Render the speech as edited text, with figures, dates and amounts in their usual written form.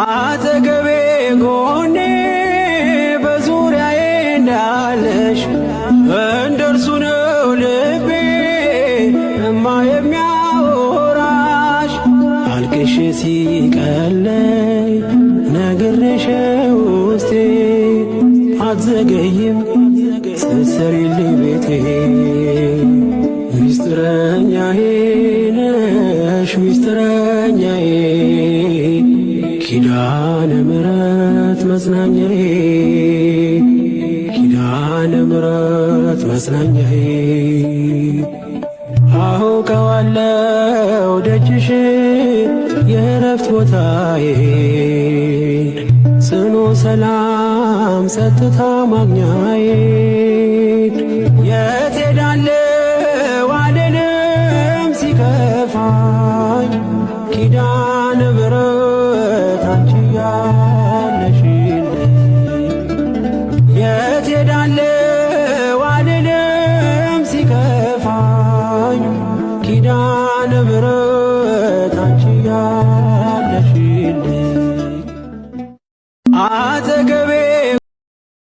አጠገቤ ጎኔ በዙሪያዬ እንዳለሽ እንደርሱ ነው ልቤ እማ የሚያወራሽ። አልቅሼ ሲቀለይ ነግሬሽ ውስጤ አትዘገይም ስትሰሪልኝ ቤቴ። ሚስጥረኛዬ ነሽ ሚስጥረኛዬ ኪዳነ ምሕረት መጽናኛዬ ኪዳነ ምሕረት መጽናኛዬ። አውቀዋለሁ ደጅሽ የእረፍት ቦታዬ ጽኑ ሰላም ጸጥታ ማግኛዬ። የት ሄዳለሁ አልልም ሲከፋኝ ኪዳነ ምሕረት አንቺ ያለሽልኝ። የት ሄዳለሁ አልልም ሲከፋኝ ኪዳነ ምሕረት አንቺ ያለሽልኝ።